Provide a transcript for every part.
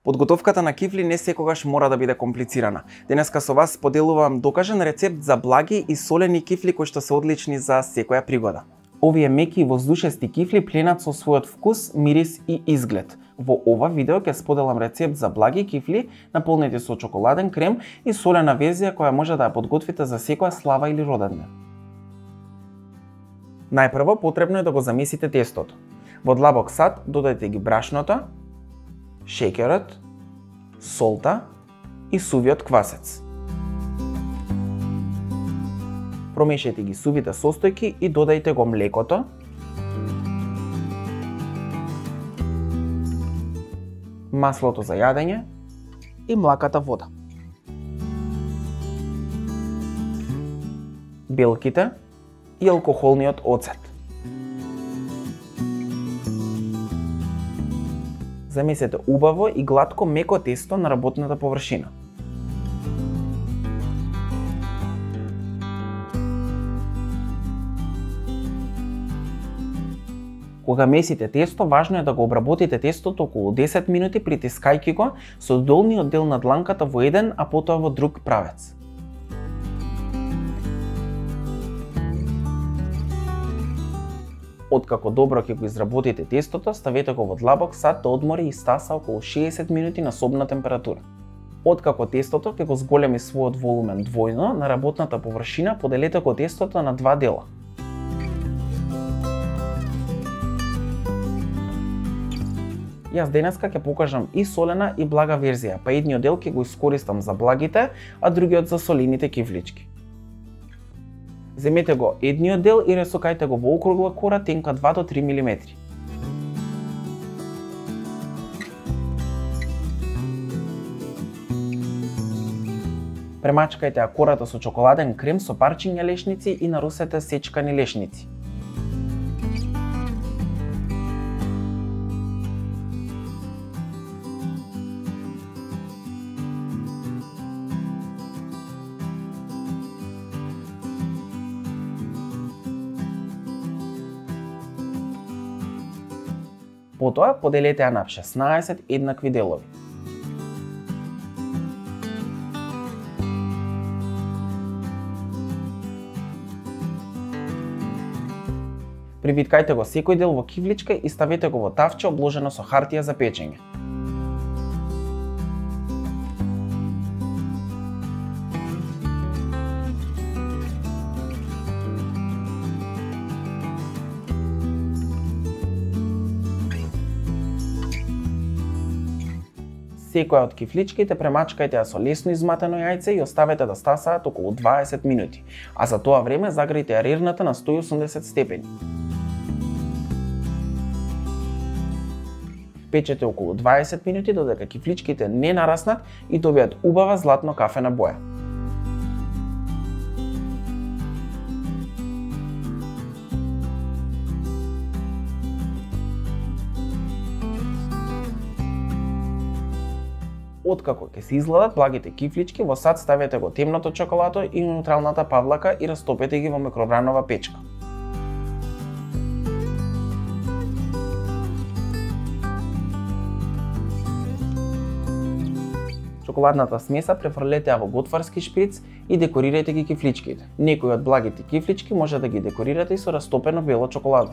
Подготовката на кифли не секогаш мора да биде комплицирана. Денеска со вас поделувам докажен рецепт за благи и солени кифли кои што се одлични за секоја пригода. Овие меки и воздушести кифли пленат со својот вкус, мирис и изглед. Во ова видео ќе споделам рецепт за благи кифли наполнети со чоколаден крем и солена верзија која може да ја подготвите за секоја слава или роден ден. Најпрво потребно е да го замесите тестото. Во длабок сад додајте ги брашното, шеќерот, солта и сувиот квасец. Промешајте ги сувите состојки и додајте го млекото, маслото за јадење и млаката вода. Белките и алкохолниот оцет. Замесете убаво и глатко меко тесто на работната површина. Кога месите тесто, важно е да го обработите тестото околу 10 минути притискајќи го со долниот дел на дланката во еден, а потоа во друг правец. Откако добро ќе го изработите тестото, ставете го во длабок сад да одмори и стаса околу 60 минути на собна температура. Откако тестото ќе го зголеми својот волумен двојно на работната површина, поделете го тестото на два дела. Јас денеска ќе покажам и солена и блага верзија, па едниот дел ќе го искористам за благите, а другиот за солените кифлички. Земете го едниот дел и ресукајте го во округла кора тенка 2 до 3 мм. Премачкајте ја кората со чоколаден крем со парчиња лешници и нарусете сечкани лешници. Потоа поделете ја на 16 еднакви делови. Привиткајте го секој дел во кифличка и ставете го во тавче обложено со хартија за печење. Секоја од кифличките премачкајте ја со лесно изматено јајце и оставете да стасаат околу 20 минути, а за тоа време загрејте ја рерната на 180 степени. Печете околу 20 минути додека кифличките не нараснат и добијат убава златно кафена боја. Откако ќе се изгладат благите кифлички, во сад ставете го темното чоколато и неутралната павлака и растопете ги во микровранова печка. Чоколадната смеса префрлете ја во готварски шприц и декорирајте ги кифличките. Некои од благите кифлички може да ги декорирате и со растопено бело чоколадо.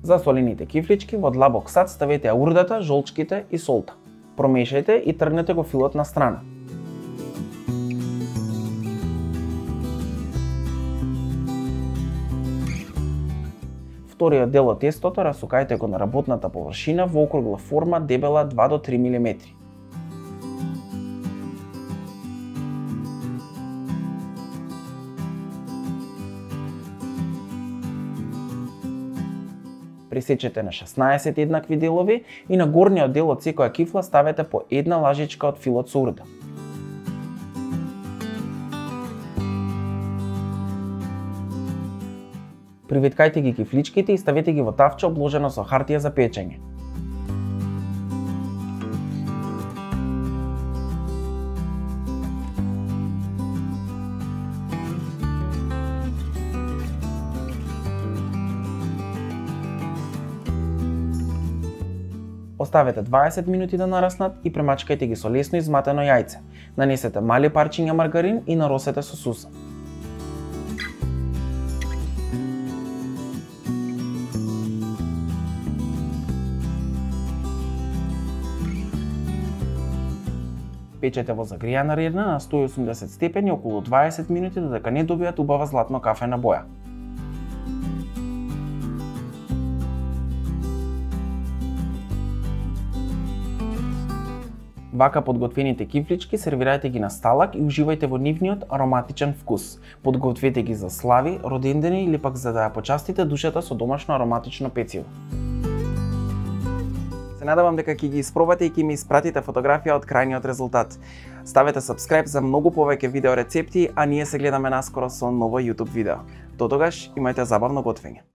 За солените кифлички во длабок сад ставете ја урдата, жолчките и солта. Промешајте и тргнете го филот на страна. Вториот дел од тестото расукајте го на работната површина во округла форма дебела 2 до 3 мм. Пресечете на 16 еднакви делови и на горниот дел од секоја кифла ставете по една лажичка од филот со урда. Привиткајте ги кифличките и ставете ги во тавче обложено со хартија за печење. Оставете 20 минути да нараснат и премачкајте ги со лесно изматено јајце. Нанесете мали парчиња маргарин и наросете со суса. Печете во загријана редна на 180 степени околу 20 минути додека не добијат убава златно кафена боја. Вака подготвените кифлички сервирајте ги на сталак и уживајте во нивниот ароматичен вкус. Подгответе ги за слави, родендени или пак за да ја почастите душата со домашно ароматично пeciво. Се надевам дека ќе ги испробате и ќе ми испратите фотографија од крајниот резултат. Ставете subscribe за многу повеќе видео рецепти, а ние се гледаме наскоро со ново YouTube видео. До тогаш, имајте забавно готвење.